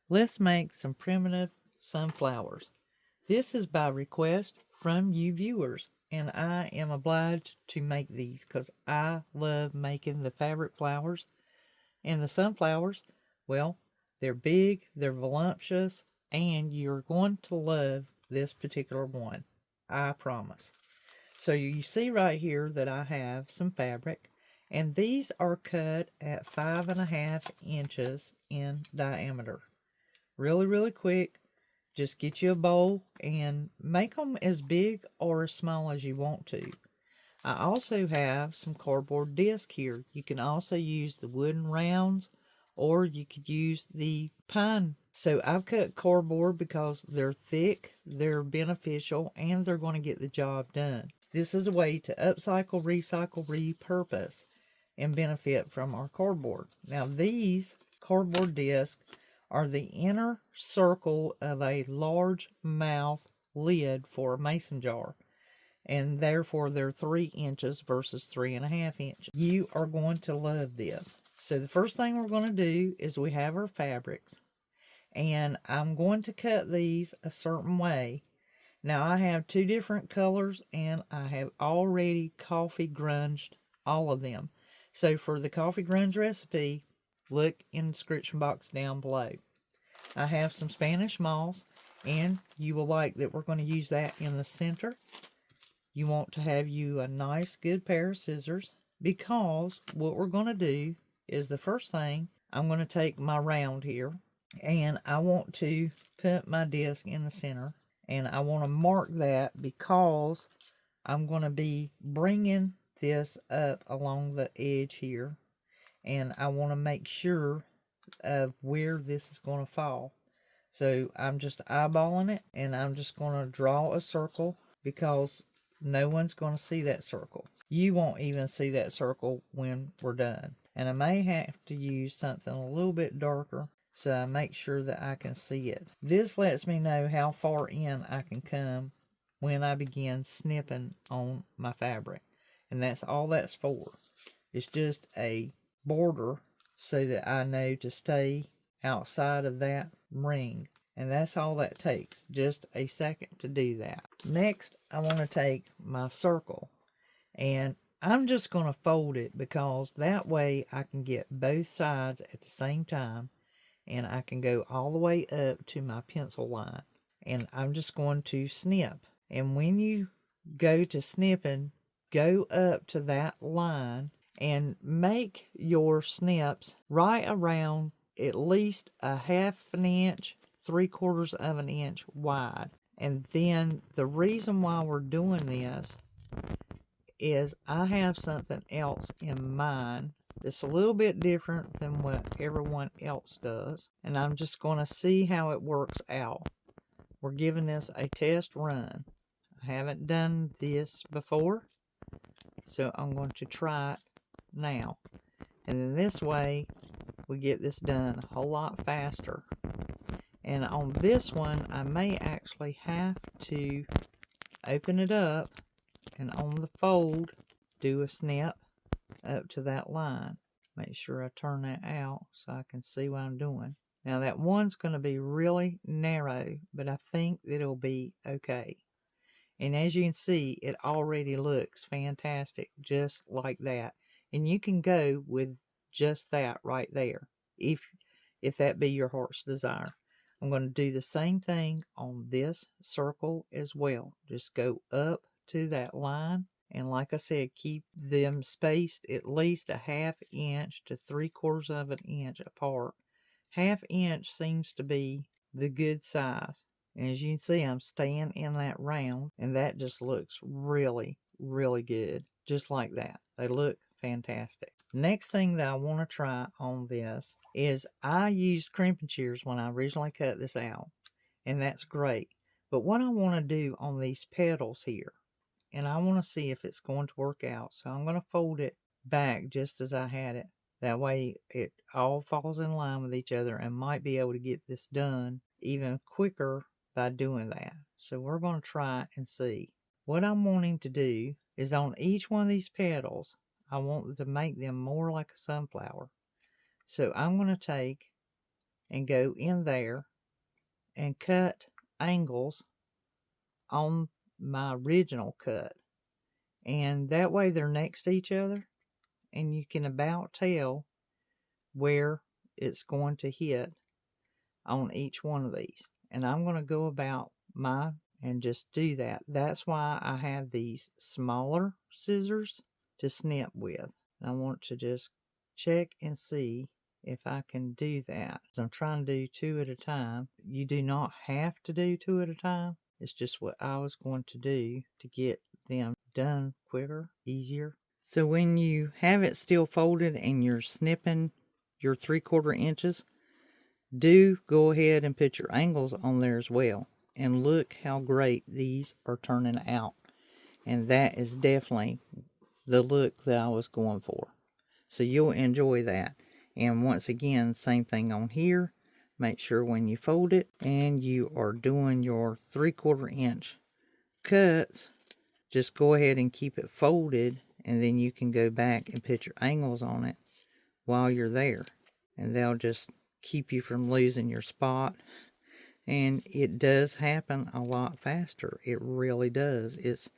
Let's make some primitive sunflowers. This is by request from you viewers, and I am obliged to make these because I love making the fabric flowers. And the sunflowers, well, they're big, they're voluptuous, and you're going to love this particular one. I promise. So you see right here that I have some fabric, and these are cut at 5.5 inches in diameter. Really quick. Just get you a bowl and make them as big or as small as you want to. I also have some cardboard disc here. You can also use the wooden rounds, or you could use the pine. So I've cut cardboard because they're thick, they're beneficial, and they're going to get the job done. This is a way to upcycle, recycle, repurpose, and benefit from our cardboard. Now these cardboard discs are the inner circle of a large mouth lid for a mason jar, and therefore they're 3 inches versus 3.5 inches. You are going to love this. So the first thing we're going to do is we have our fabrics, and I'm going to cut these a certain way. Now I have 2 different colors, and I have already coffee grunged all of them. So for the coffee grunge recipe, look in the description box down below. I have some Spanish moss, and you will like that we're going to use that in the center. You want to have you a nice good pair of scissors, because what we're going to do is, the first thing, I'm going to take my round here, and I want to put my disc in the center, and I want to mark that because I'm going to be bringing this up along the edge here, and I want to make sure of where this is going to fall. So I'm just eyeballing it, and I'm just going to draw a circle because no one's going to see that circle. You won't even see that circle when we're done. And I may have to use something a little bit darker so I make sure that I can see it. This lets me know how far in I can come when I begin snipping on my fabric. And that's all that's for. It's just a border so that I know to stay outside of that ring. And that's all that takes, just a second to do that. Next, I want to take my circle, and I'm just going to fold it because that way I can get both sides at the same time, and I can go all the way up to my pencil line. And I'm just going to snip. And when you go to snipping, go up to that line and make your snips right around at least a 1/2 inch, 3/4 of an inch wide. And then the reason why we're doing this is I have something else in mind that's a little bit different than what everyone else does, and I'm just going to see how it works out. We're giving this a test run. I haven't done this before, so I'm going to try it now. And then this way we get this done a whole lot faster. And on this one, I may actually have to open it up and on the fold do a snip up to that line. Make sure I turn that out so I can see what I'm doing. Now that one's going to be really narrow, but I think that it'll be okay. And as you can see, it already looks fantastic just like that. And you can go with just that right there if that be your heart's desire. I'm going to do the same thing on this circle as well. Just go up to that line, and like I said, keep them spaced at least a 1/2 inch to 3/4 of an inch apart. 1/2 inch seems to be the good size. And as you can see, I'm staying in that round, and that just looks really good. Just like that. They look fantastic. Next thing that I want to try on this is, I used crimping shears when I originally cut this out, and that's great. But what I want to do on these petals here, and I want to see if it's going to work out, so I'm going to fold it back just as I had it. That way it all falls in line with each other, and might be able to get this done even quicker by doing that. So we're going to try and see. What I'm wanting to do is, on each one of these petals, I want to make them more like a sunflower. So I'm going to take and go in there and cut angles on my original cut. And that way they're next to each other and you can about tell where it's going to hit on each one of these. And I'm going to go about mine and just do that. That's why I have these smaller scissors to snip with. I want to just check and see if I can do that. So I'm trying to do 2 at a time. You do not have to do 2 at a time. It's just what I was going to do to get them done quicker, easier. So when you have it still folded and you're snipping your 3/4 inches, do go ahead and put your angles on there as well. And look how great these are turning out. And that is definitely the look that I was going for. So you'll enjoy that. And once again, same thing on here. Make sure when you fold it and you are doing your 3/4 inch cuts, just go ahead and keep it folded, and then you can go back and put your angles on it while you're there. And they'll just keep you from losing your spot. And it does happen a lot faster. It really does. It's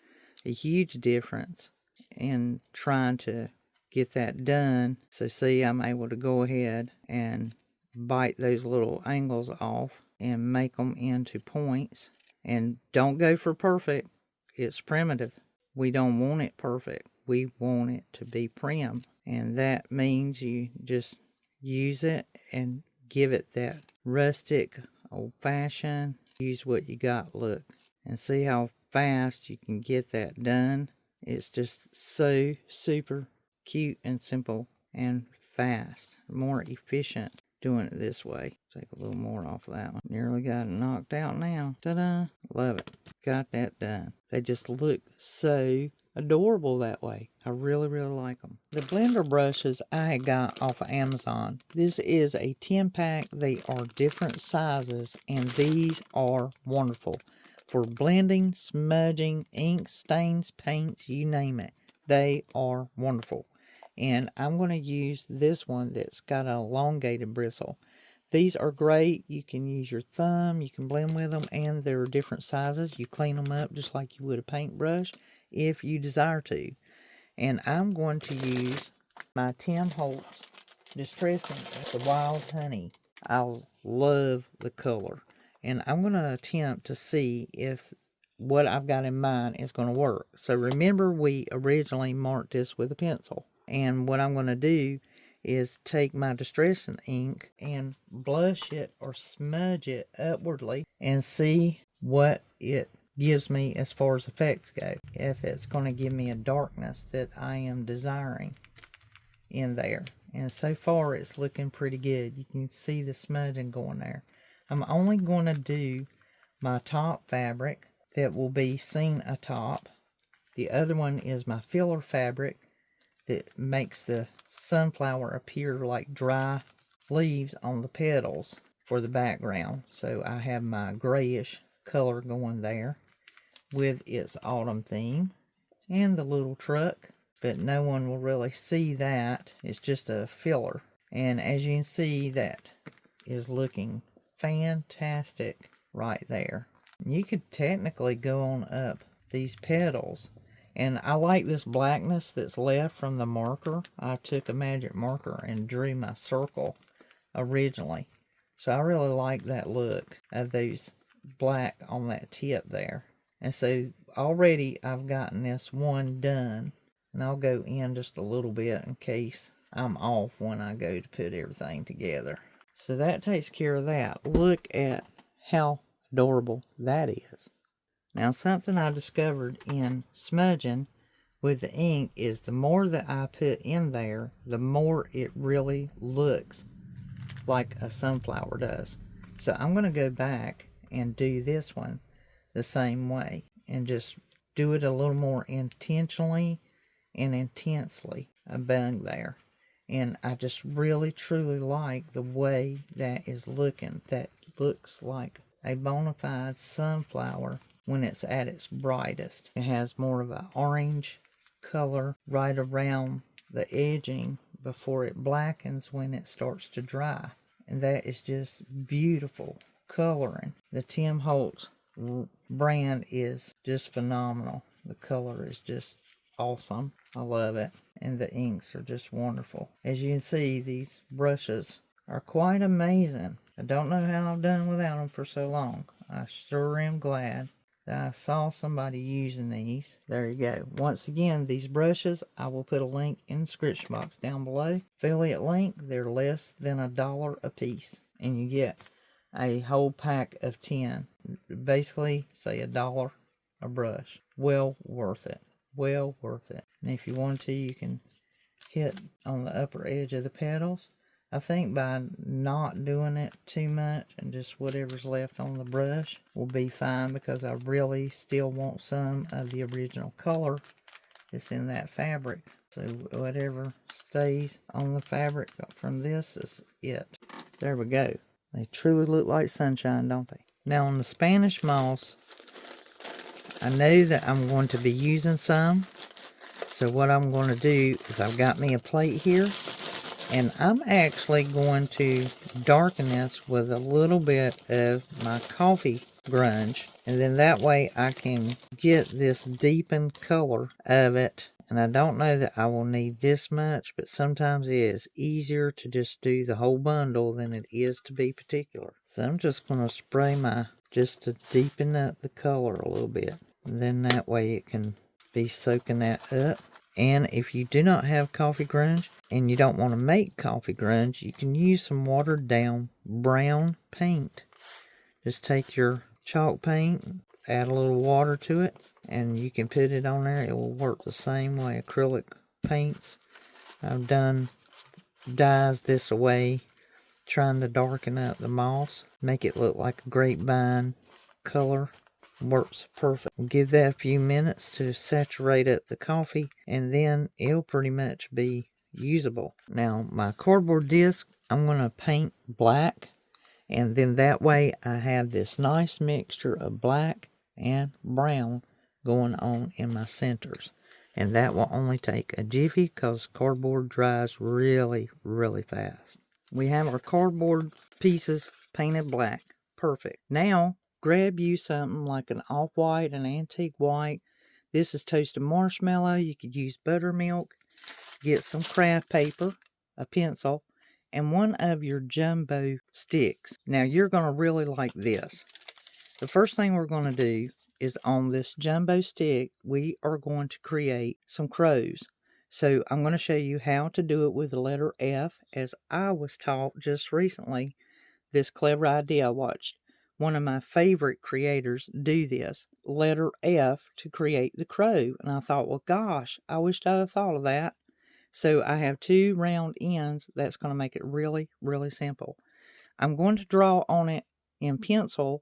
a huge difference in trying to get that done. So see, I'm able to go ahead and bite those little angles off and make them into points. And don't go for perfect. It's primitive. We don't want it perfect. We want it to be prim. And that means you just use it and give it that rustic, old-fashioned, use what you got look. And see how fast you can get that done. It's just so super cute and simple and fast. More efficient doing it this way. Take a little more off of that one. Nearly got it knocked out now. Ta-da! Love it. Got that done. They just look so adorable that way. I really like them. The blender brushes I got off of Amazon. This is a 10-pack. They are different sizes, and these are wonderful for blending, smudging, ink, stains, paints, you name it. They are wonderful. And I'm going to use this one that's got an elongated bristle. These are great. You can use your thumb, you can blend with them, and they're different sizes. You clean them up just like you would a paintbrush if you desire to. And I'm going to use my Tim Holtz Distressing the Wild Honey. I love the color. And I'm going to attempt to see if what I've got in mind is going to work. So remember, we originally marked this with a pencil. And what I'm going to do is take my distressing ink and blush it or smudge it upwardly and see what it gives me as far as effects go. If it's going to give me a darkness that I am desiring in there. And so far it's looking pretty good. You can see the smudging going there. I'm only going to do my top fabric that will be seen atop. The other one is my filler fabric that makes the sunflower appear like dry leaves on the petals for the background. So I have my grayish color going there with its autumn theme and the little truck, but no one will really see that. It's just a filler. And as you can see, that is looking fantastic right there. You could technically go on up these petals. And I like this blackness that's left from the marker. I took a magic marker and drew my circle originally. So I really like that look of those black on that tip there. And so already I've gotten this one done. And I'll go in just a little bit in case I'm off when I go to put everything together. So that takes care of that. Look at how adorable that is. Now, something I discovered in smudging with the ink is the more that I put in there, the more it really looks like a sunflower does. So I'm going to go back and do this one the same way and just do it a little more intentionally and intensely above there. And I just really truly like the way that is looking. That looks like a bona fide sunflower when it's at its brightest. It has more of an orange color right around the edging before it blackens when it starts to dry. And that is just beautiful coloring. The Tim Holtz brand is just phenomenal. The color is just awesome. I love it. And the inks are just wonderful. As you can see, these brushes are quite amazing. I don't know how I've done without them for so long. I sure am glad that I saw somebody using these. There you go. Once again, these brushes, I will put a link in the description box down below. Affiliate link, they're less than $1 a piece. And you get a whole pack of 10. Basically, say $1 a brush. Well worth it. Well worth it. And if you want to, you can hit on the upper edge of the petals. I think by not doing it too much and just whatever's left on the brush will be fine, because I really still want some of the original color that's in that fabric. So whatever stays on the fabric from this is it. There we go. They truly look like sunshine, don't they? Now on the Spanish moss, I know that I'm going to be using some. So what I'm going to do is I've got me a plate here. And I'm actually going to darken this with a little bit of my coffee grunge. And then that way I can get this deepened color of it. And I don't know that I will need this much, but sometimes it is easier to just do the whole bundle than it is to be particular. So I'm just going to spray just to deepen up the color a little bit. And then that way it can be soaking that up. And if you do not have coffee grunge and you don't want to make coffee grunge, you can use some watered down brown paint. Just take your chalk paint, add a little water to it, and you can put it on there. It will work the same way. Acrylic paints. I've done dyes this way, trying to darken up the moss, make it look like a grapevine color. Works perfect. Give that a few minutes to saturate up the coffee, and then it'll pretty much be usable. Now my cardboard disc, I'm going to paint black, and then that way I have this nice mixture of black and brown going on in my centers. And that will only take a jiffy because cardboard dries really, really fast. We have our cardboard pieces painted black. Perfect. Now grab you something like an off-white, an antique white. This is toasted marshmallow. You could use buttermilk. Get some craft paper, a pencil, and one of your jumbo sticks. Now you're going to really like this. The first thing we're going to do is on this jumbo stick, we are going to create some crows. So I'm going to show you how to do it with the letter F, as I was taught just recently this clever idea. I watched one of my favorite creators do this, letter F, to create the crow. And I thought, well, gosh, I wished I'd have thought of that. So I have two round ends. That's going to make it really, really simple. I'm going to draw on it in pencil,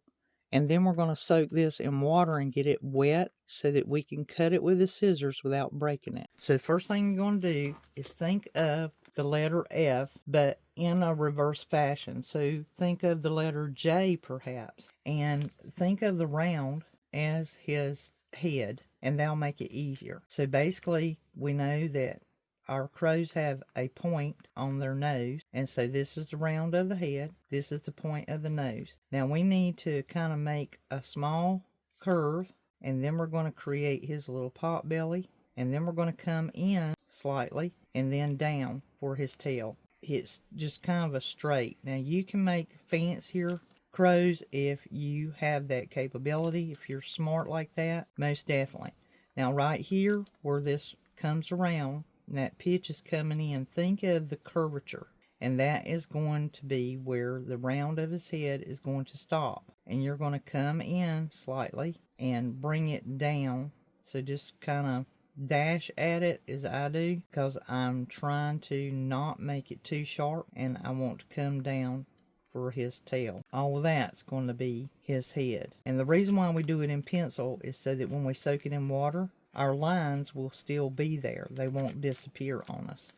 and then we're going to soak this in water and get it wet so that we can cut it with the scissors without breaking it. So the first thing you're going to do is think of the letter F, but in a reverse fashion. So think of the letter J perhaps, and think of the round as his head, and that'll make it easier. So basically we know that our crows have a point on their nose, and so this is the round of the head, this is the point of the nose. Now we need to kind of make a small curve, and then we're going to create his little pot belly, and then we're going to come in slightly and then down for his tail. It's just kind of a straight. Now you can make fancier crows if you have that capability, if you're smart like that, most definitely. Now right here where this comes around, that pitch is coming in, think of the curvature, and that is going to be where the round of his head is going to stop, and you're going to come in slightly and bring it down. So just kind of dash at it as I do, because I'm trying to not make it too sharp, and I want to come down for his tail. All of that's going to be his head. And the reason why we do it in pencil is so that when we soak it in water, our lines will still be there. They won't disappear on us.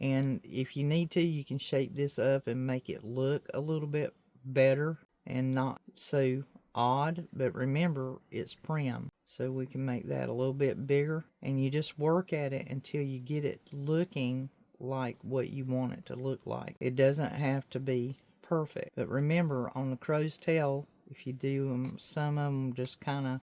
And if you need to, you can shape this up and make it look a little bit better and not so odd. But remember, it's prim, so we can make that a little bit bigger. And you just work at it until you get it looking like what you want it to look like. It doesn't have to be perfect. But remember, on the crow's tail, if you do them, some of them just kind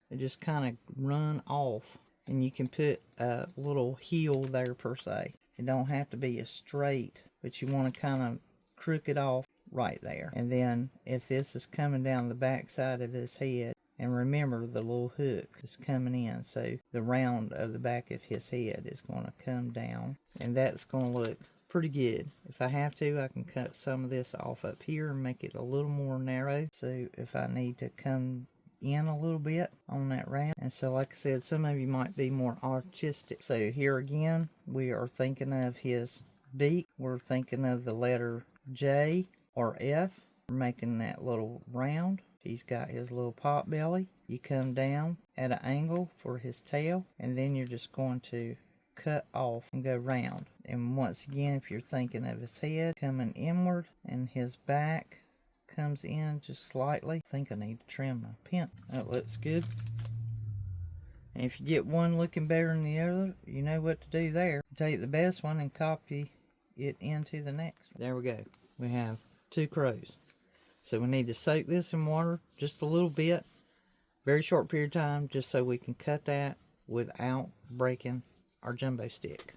of run off. And you can put a little heel there per se. It don't have to be a straight, but you want to kind of crook it off right there. And then if this is coming down the back side of his head, and remember the little hook is coming in, so the round of the back of his head is going to come down, and that's going to look pretty good. If I have to, I can cut some of this off up here and make it a little more narrow, so if I need to come in a little bit on that round. And so like I said, some of you might be more artistic. So here again, we are thinking of his beak. We're thinking of the letter J or F. We're making that little round. He's got his little pot belly. You come down at an angle for his tail, and then you're just going to cut off and go round. And once again, if you're thinking of his head coming inward and his back comes in just slightly. I think I need to trim my pen. That looks good. And if you get one looking better than the other, you know what to do there. Take the best one and copy it into the next one. There we go. We have 2 crows. So we need to soak this in water just a little bit, very short period of time, just so we can cut that without breaking our jumbo stick.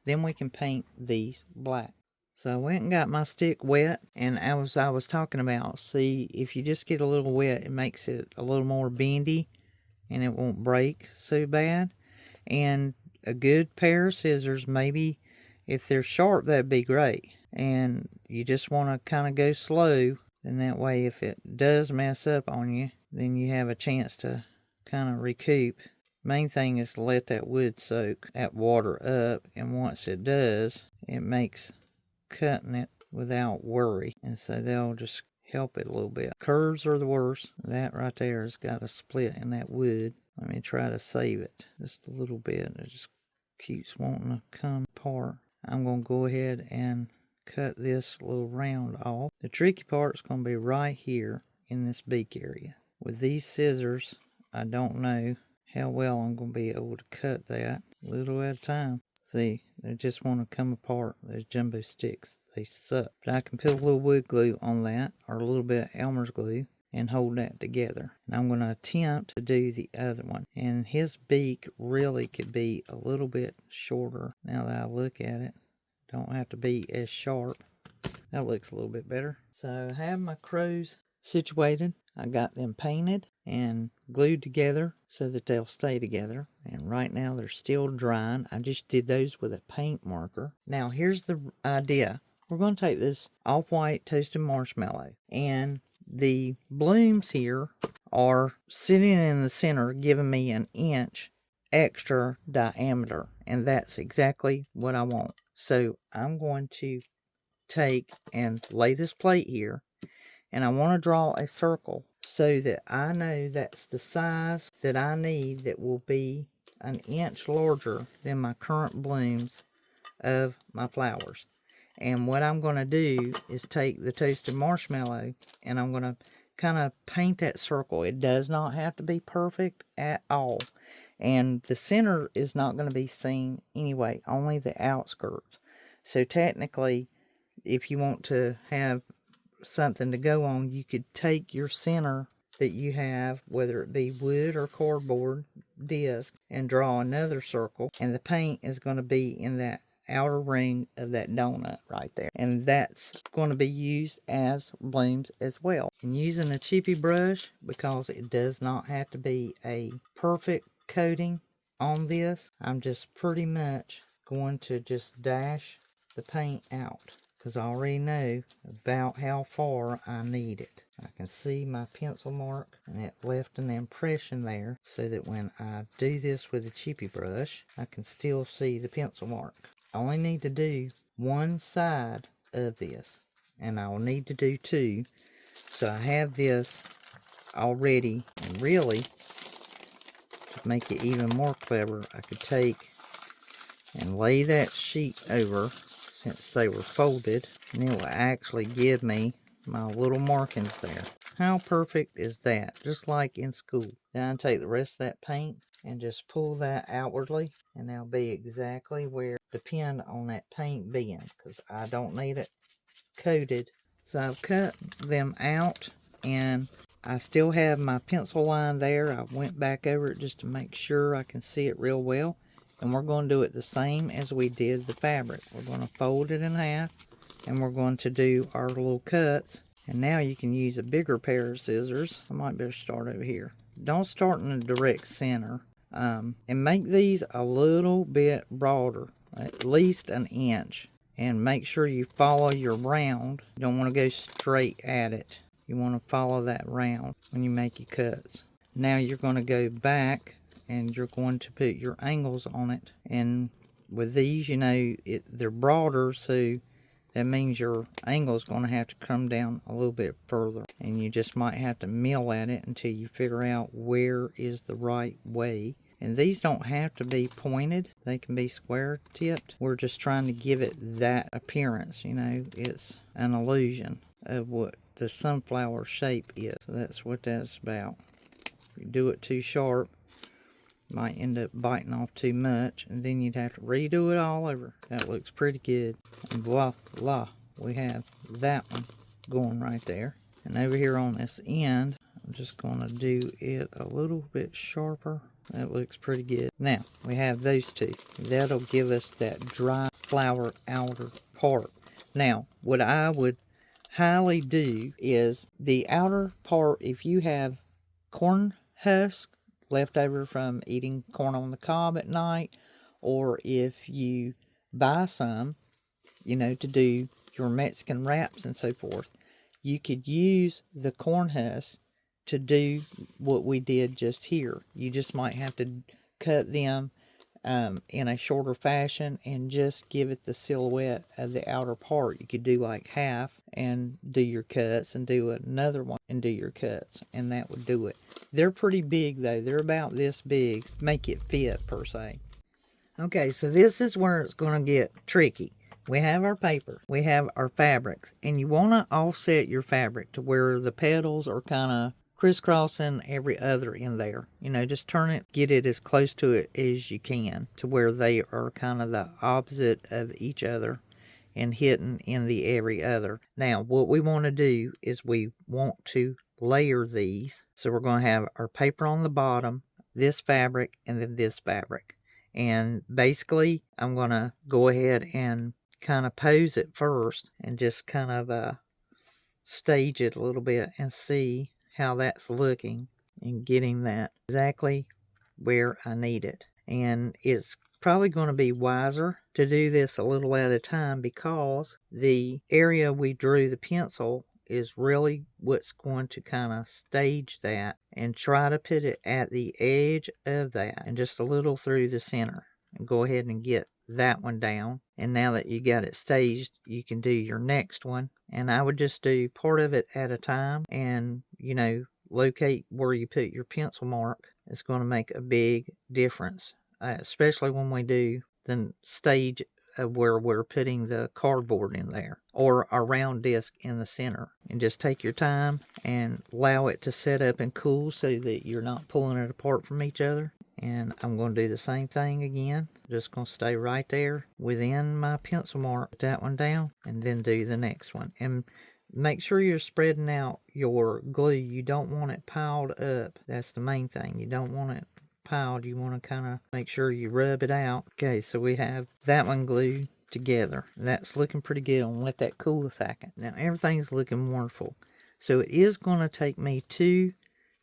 Then we can paint these black. So I went and got my stick wet, and as I was talking about, see, if you just get a little wet, it makes it a little more bendy, and it won't break so bad. And a good pair of scissors, maybe if they're sharp, that'd be great. And you just want to kind of go slow, and that way if it does mess up on you, then you have a chance to kind of recoup. Main thing is to let that wood soak that water up, and once it does, it makes cutting it without worry, and so they'll just help it a little bit. Curves are the worst. That right there has got a split in that wood. Let me try to save it just a little bit. It just keeps wanting to come apart. I'm going to go ahead and cut this little round off. The tricky part is going to be right here in this beak area. With these scissors, I don't know how well I'm going to be able to cut that a little at a time. See, they just want to come apart. Those jumbo sticks, they suck. But I can put a little wood glue on that, or a little bit of Elmer's glue, and hold that together. And I'm going to attempt to do the other one. And his beak really could be a little bit shorter. Now that I look at it, don't have to be as sharp. That looks a little bit better. So I have my crows situated. I got them painted and glued together so that they'll stay together. And right now they're still drying. I just did those with a paint marker. Now here's the idea. We're going to take this off-white toasted marshmallow, and the blooms here are sitting in the center, giving me an inch extra diameter, and that's exactly what I want. So I'm going to take and lay this plate here, and I want to draw a circle so that I know that's the size that I need, that will be an inch larger than my current blooms of my flowers. And what I'm going to do is take the toasted marshmallow, and I'm going to kind of paint that circle. It does not have to be perfect at all. And the center is not going to be seen anyway, only the outskirts. So technically, if you want to have something to go on, you could take your center that you have, whether it be wood or cardboard disc, and draw another circle, and the paint is going to be in that outer ring of that donut right there, and that's going to be used as blooms as well. I'm using a chippy brush because it does not have to be a perfect coating on this. I'm just pretty much going to just dash the paint out, because I already know about how far I need it. I can see my pencil mark, and it left an impression there, so that when I do this with a chippy brush, I can still see the pencil mark. I only need to do one side of this, and I'll need to do 2. So I have this already, and really, to make it even more clever, I could take and lay that sheet over, since they were folded, and it will actually give me my little markings there. How perfect is that? Just like in school. Then I take the rest of that paint and just pull that outwardly, and that'll be exactly where, depend on that paint being, because I don't need it coated So I've cut them out, and I still have my pencil line there. I went back over it just to make sure I can see it real well. And we're going to do it the same as we did the fabric. We're going to fold it in half, and we're going to do our little cuts. And now you can use a bigger pair of scissors. I might better start over here. Don't start in the direct center. And make these a little bit broader, at least an inch. And make sure you follow your round. You don't want to go straight at it. You want to follow that round when you make your cuts. Now you're going to go back and you're going to put your angles on it. And with these, you know, they're broader, so that means your angle is going to have to come down a little bit further. And you just might have to mill at it until you figure out where is the right way. And these don't have to be pointed. They can be square tipped. We're just trying to give it that appearance. You know, it's an illusion of what the sunflower shape is. So that's what that's about. If you do it too sharp, you might end up biting off too much, and then you'd have to redo it all over. That looks pretty good. And voila, we have that one going right there. And over here on this end, I'm just going to do it a little bit sharper. That looks pretty good. Now, we have those two. That'll give us that dry flower outer part. Now, what I would highly do is the outer part, if you have corn husk left over from eating corn on the cob at night, or if you buy some, you know, to do your Mexican wraps and so forth, you could use the corn husk to do what we did just here. You just might have to cut them in a shorter fashion and just give it the silhouette of the outer part. You could do like half and do your cuts, and do another one and do your cuts, and that would do it. They're pretty big though. They're about this big. Make it fit per se. Okay, so this is where it's going to get tricky. We have our paper, we have our fabrics, and you want to offset your fabric to where the petals are kind of crisscrossing every other in there. You know, just turn it, get it as close to it as you can to where they are kind of the opposite of each other and hidden in the every other. Now, what we want to do is we want to layer these. So we're going to have our paper on the bottom, this fabric, and then this fabric. And basically, I'm going to go ahead and kind of pose it first and just kind of stage it a little bit and see how that's looking and getting that exactly where I need it. And it's probably going to be wiser to do this a little at a time, because the area we drew the pencil is really what's going to kind of stage that, and try to put it at the edge of that and just a little through the center, and go ahead and get that one down. And now that you got it staged, you can do your next one. And I would just do part of it at a time, and, you know, locate where you put your pencil mark. It's going to make a big difference, especially when we do the stage of where we're putting the cardboard in there, or a round disc in the center. And just take your time and allow it to set up and cool so that you're not pulling it apart from each other. And I'm going to do the same thing again. Just going to stay right there within my pencil mark. Put that one down, and then do the next one. And make sure you're spreading out your glue. You don't want it piled up. That's the main thing. You don't want it piled. You want to kind of make sure you rub it out. Okay, so we have that one glued together. That's looking pretty good. I'm going to let that cool a second. Now everything's looking wonderful. So it is going to take me 2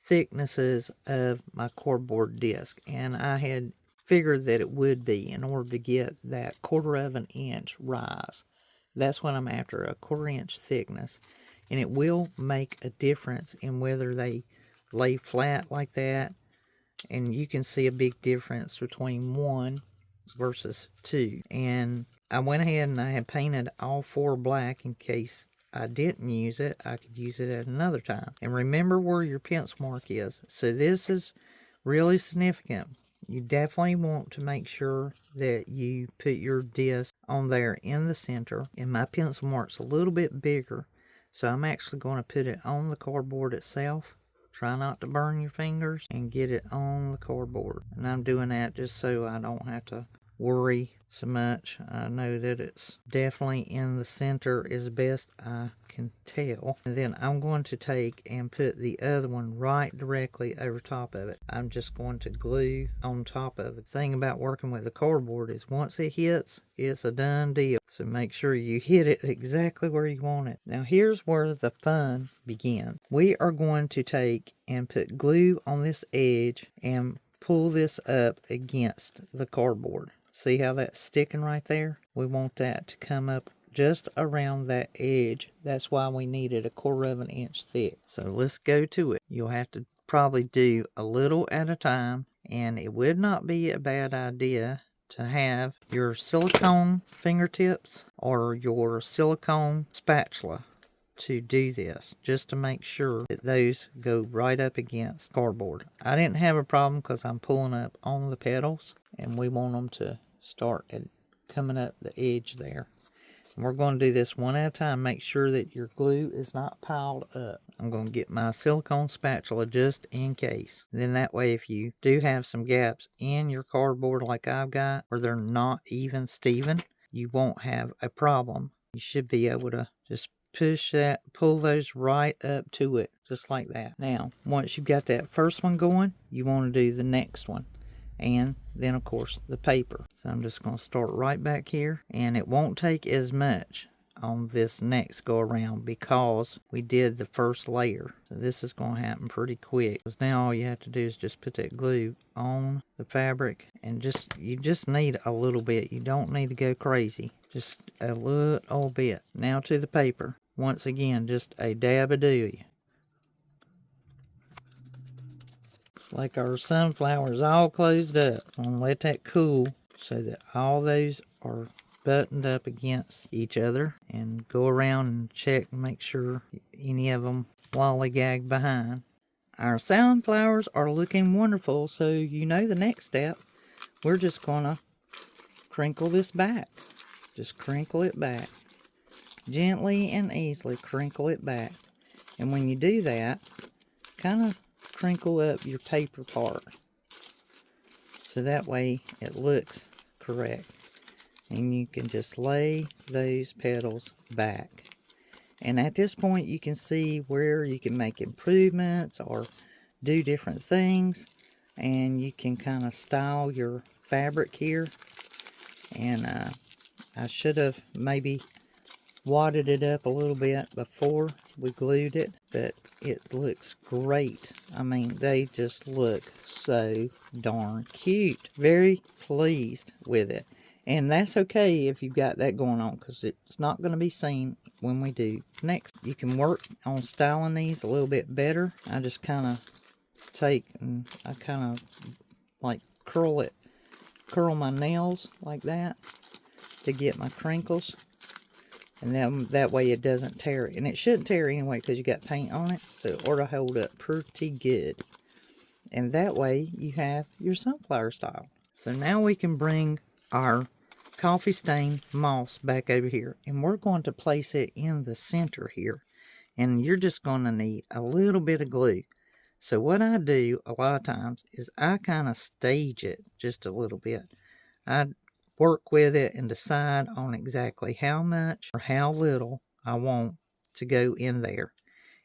thicknesses of my cardboard disc, and I had figured that it would be, in order to get that 1/4 of an inch rise. That's what I'm after, a 1/4 inch thickness. And it will make a difference in whether they lay flat like that. And you can see a big difference between 1 versus 2. And I went ahead and I had painted all 4 black in case I didn't use it. I could use it at another time. And remember where your pencil mark is. So this is really significant. You definitely want to make sure that you put your disc on there in the center. And my pencil mark's a little bit bigger, so I'm actually going to put it on the cardboard itself. Try not to burn your fingers, and get it on the cardboard. And I'm doing that just so I don't have to worry so much. I know that it's definitely in the center as best I can tell. And then I'm going to take and put the other one right directly over top of it. I'm just going to glue on top of it. The thing about working with the cardboard is once it hits, it's a done deal. So make sure you hit it exactly where you want it. Now here's where the fun begins. We are going to take and put glue on this edge and pull this up against the cardboard. See how that's sticking right there? We want that to come up just around that edge. That's why we need it 1/4 of an inch thick. So let's go to it. You'll have to probably do a little at a time, and it would not be a bad idea to have your silicone fingertips or your silicone spatula to do this, just to make sure that those go right up against cardboard. I didn't have a problem because I'm pulling up on the petals, and we want them to start at coming up the edge there. And we're going to do this one at a time. Make sure that your glue is not piled up. I'm going to get my silicone spatula just in case. Then that way, if you do have some gaps in your cardboard like I've got, where they're not even Steven, you won't have a problem. You should be able to just push that, pull those right up to it, just like that. Now, once you've got that first one going, you want to do the next one. And then, of course, the paper. So I'm just going to start right back here. And it won't take as much on this next go around because we did the first layer. So this is going to happen pretty quick. Because now all you have to do is just put that glue on the fabric. And you just need a little bit. You don't need to go crazy. Just a little bit. Now to the paper. Once again, just a dab-a-do. Like our sunflowers all closed up. I'm going to let that cool so that all those are buttoned up against each other, and go around and check and make sure any of them lollygag behind. Our sunflowers are looking wonderful, so you know the next step. We're just going to crinkle this back. Just crinkle it back. Gently and easily crinkle it back. And when you do that, kind of crinkle up your paper part so that way it looks correct, and you can just lay those petals back. And at this point you can see where you can make improvements or do different things, and you can kind of style your fabric here. And I should have maybe wadded it up a little bit before we glued it, but it looks great. I mean, they just look so darn cute. Very pleased with it. And that's okay if you've got that going on, because it's not going to be seen when we do. Next, you can work on styling these a little bit better. I just kind of take and I kind of like curl my nails like that to get my crinkles. And then that way it doesn't tear. And it shouldn't tear anyway because you got paint on it. So it ought to hold up pretty good. And that way you have your sunflower style. So now we can bring our coffee stain moss back over here. And we're going to place it in the center here. And you're just going to need a little bit of glue. So what I do a lot of times is I kind of stage it just a little bit. I work with it and decide on exactly how much or how little I want to go in there.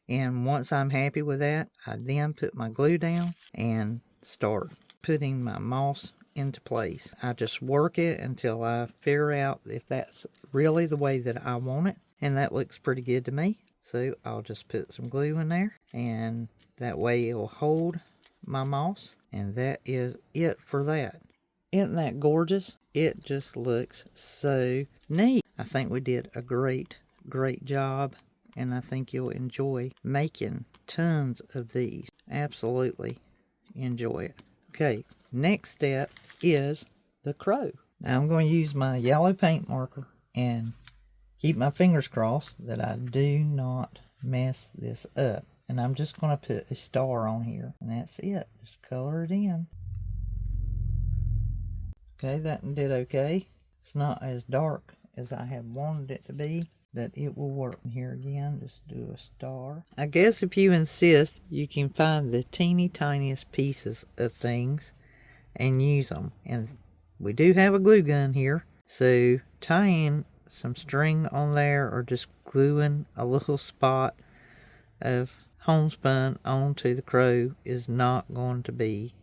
And once I'm happy with that, I then put my glue down and start putting my moss into place. I just work it until I figure out if that's really the way that I want it. And that looks pretty good to me. So I'll just put some glue in there, and that way it will hold my moss. And that is it for that. Isn't that gorgeous? It just looks so neat. I think we did a great job, and I think you'll enjoy making tons of these. Absolutely enjoy it. Okay, next step is the crow. Now I'm going to use my yellow paint marker and keep my fingers crossed that I do not mess this up. And I'm just going to put a star on here, and that's it. Just color it in. Okay, that did okay. It's not as dark as I had wanted it to be, but it will work. Here again, just do a star. I guess if you insist, you can find the teeny tiniest pieces of things and use them. And we do have a glue gun here, so tying some string on there or just gluing a little spot of homespun onto the crow is not going to be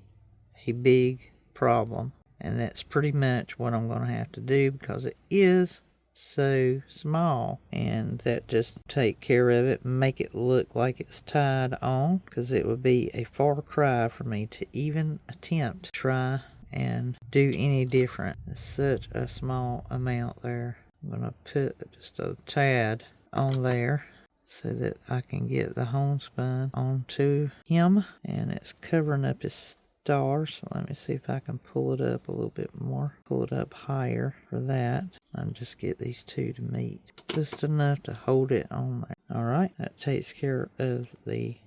a big problem. And that's pretty much what I'm going to have to do because it is so small, and that just take care of it and make it look like it's tied on, because it would be a far cry for me to even attempt to try and do any different. It's such a small amount there. I'm going to put just a tad on there so that I can get the homespun onto him, and it's covering up his stars. So let me see if I can pull it up a little bit more, pull it up higher for that, and just get these two to meet just enough to hold it on there. All right, that takes care of the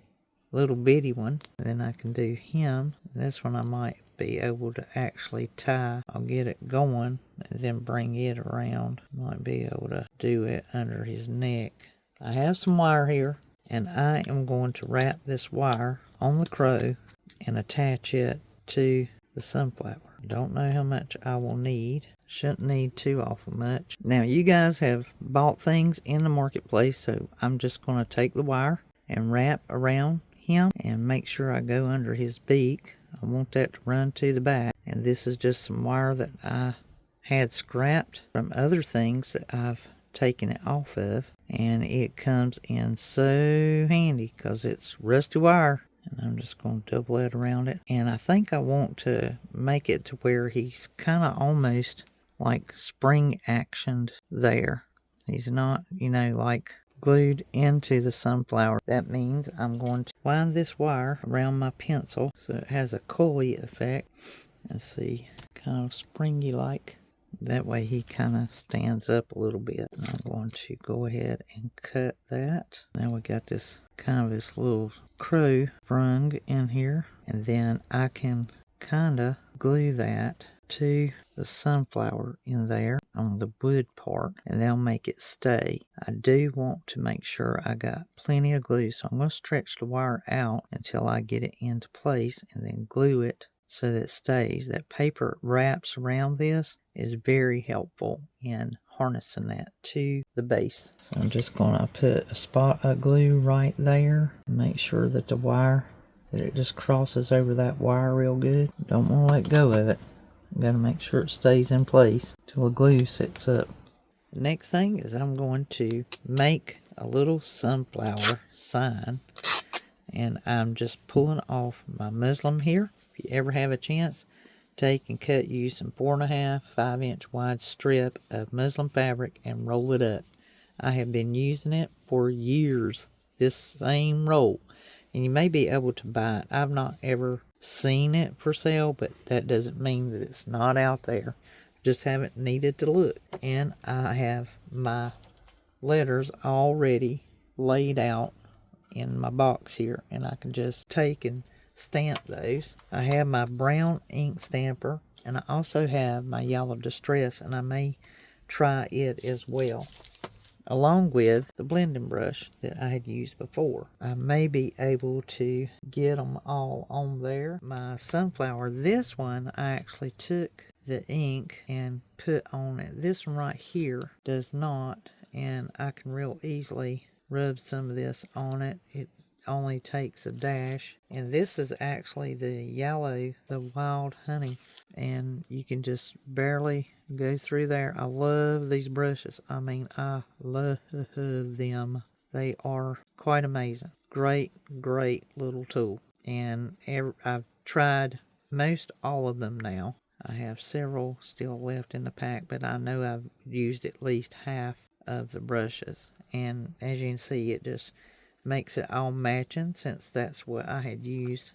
little bitty one. And then I can do him. This one I might be able to actually tie. I'll get it going and then bring it around. Might be able to do it under his neck. I have some wire here, and I am going to wrap this wire on the crow and attach it to the sunflower. Don't know how much I will need. Shouldn't need too awful much. Now, you guys have bought things in the marketplace, so I'm just going to take the wire and wrap around him and make sure I go under his beak. I want that to run to the back, and this is just some wire that I had scrapped from other things that I've taken it off of, and it comes in so handy because it's rusty wire. And I'm just going to double it around it, and I think I want to make it to where he's kind of almost like spring actioned there. He's not, like glued into the sunflower. That means I'm going to wind this wire around my pencil so it has a coily effect. And see, kind of springy like. That way he kind of stands up a little bit. And I'm going to go ahead and cut that. Now we got this kind of this little crow sprung in here. And then I can kind of glue that to the sunflower in there on the wood part, and they'll make it stay. I do want to make sure I got plenty of glue, so I'm going to stretch the wire out until I get it into place and then glue it so that it stays. That paper wraps around this is very helpful in harnessing that to the base. So I'm just going to put a spot of glue right there. Make sure that the wire, that it just crosses over that wire real good. Don't want to let go of it. Got to make sure it stays in place till the glue sets up. The next thing is I'm going to make a little sunflower sign, and I'm just pulling off my muslin here. If you ever have a chance, take and cut you some 4.5, 5-inch wide strip of muslin fabric and roll it up. I have been using it for years, this same roll, and you may be able to buy it. I've not ever seen it for sale, but that doesn't mean that it's not out there. Just haven't needed to look. And I have my letters already laid out in my box here, and I can just take and stamp those. I have my brown ink stamper, and I also have my yellow distress, and I may try it as well, along with the blending brush that I had used before. I may be able to get them all on there. My sunflower, this one, I actually took the ink and put on it. This one right here does not, and I can real easily rub some of this on it. It only takes a dash, and this is actually the yellow, the wild honey, and you can just barely go through there. I love these brushes. I mean, I love them. They are quite amazing. Great little tool, and I've tried most all of them now. I have several still left in the pack, but I know I've used at least half of the brushes, and as you can see, it just makes it all matching, since that's what I had used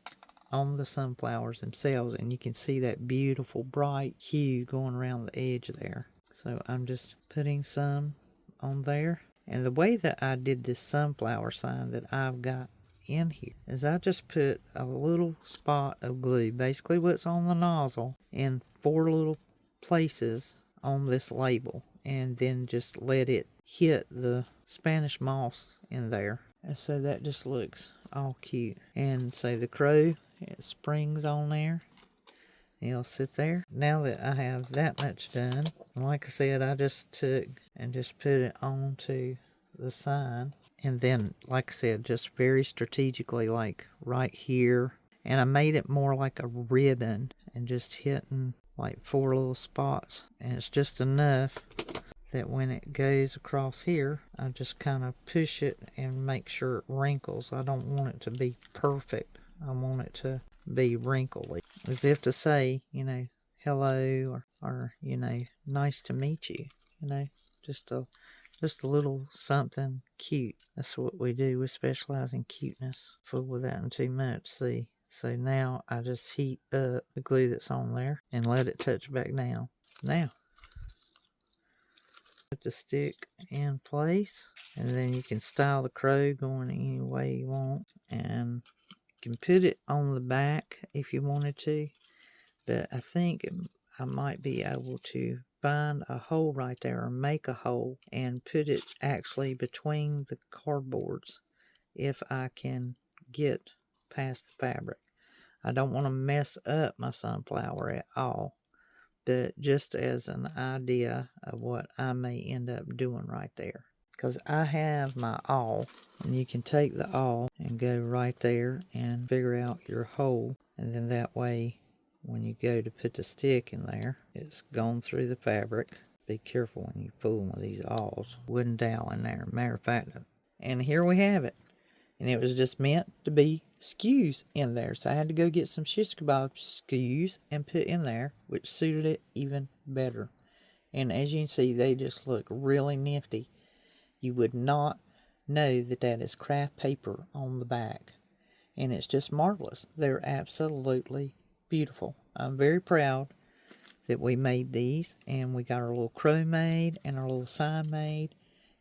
on the sunflowers themselves, and you can see that beautiful bright hue going around the edge there. So I'm just putting some on there, and the way that I did this sunflower sign that I've got in here is I just put a little spot of glue, basically what's on the nozzle, in 4 little places on this label, and then just let it hit the Spanish moss in there. And so that just looks all cute. And so the crow, it springs on there. It'll sit there. Now that I have that much done, like I said, I just took and just put it onto the sign. And then, like I said, just very strategically, like right here. And I made it more like a ribbon and just hitting like 4 little spots. And it's just enough that when it goes across here, I just kind of push it and make sure it wrinkles. I don't want it to be perfect. I want it to be wrinkly, as if to say, you know, hello, or you know, nice to meet you. You know, just a little something cute. That's what we do. We specialize in cuteness. Fool with that and too much. See, so now I just heat up the glue that's on there and let it touch back down. Now put the stick in place, and then you can style the crow going any way you want, and you can put it on the back if you wanted to, but I think I might be able to find a hole right there, or make a hole and put it actually between the cardboards if I can get past the fabric. I don't want to mess up my sunflower at all, but just as an idea of what I may end up doing right there. Because I have my awl, and you can take the awl and go right there and figure out your hole, and then that way when you go to put the stick in there, it's gone through the fabric. Be careful when you fool with these awls. Wooden dowel in there, matter of fact. And here we have it. And it was just meant to be skews in there. So I had to go get some shish kebab skews and put in there, which suited it even better. And as you can see, they just look really nifty. You would not know that that is craft paper on the back. And it's just marvelous. They're absolutely beautiful. I'm very proud that we made these, and we got our little crow made and our little sign made,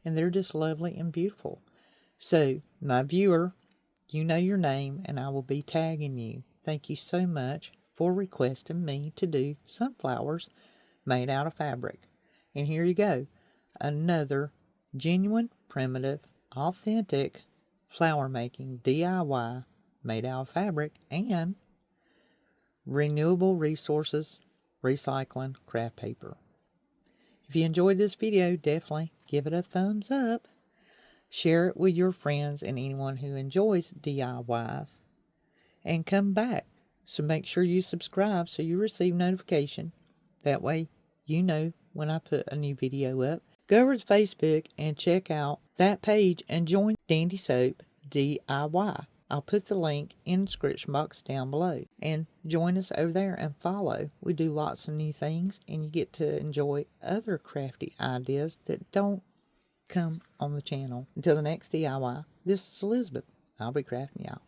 and they're just lovely and beautiful. So, my viewer, you know your name, and I will be tagging you. Thank you so much for requesting me to do sunflowers made out of fabric. And here you go. Another genuine, primitive, authentic flower making DIY made out of fabric and renewable resources, recycling craft paper. If you enjoyed this video, definitely give it a thumbs up. Share it with your friends and anyone who enjoys DIYs. And come back. So make sure you subscribe so you receive notification. That way you know when I put a new video up. Go over to Facebook and check out that page and join Dandysoap DIY. I'll put the link in the description box down below. And join us over there and follow. We do lots of new things, and you get to enjoy other crafty ideas that don't come on the channel. Until the next DIY, this is Elizabeth. I'll be crafting y'all.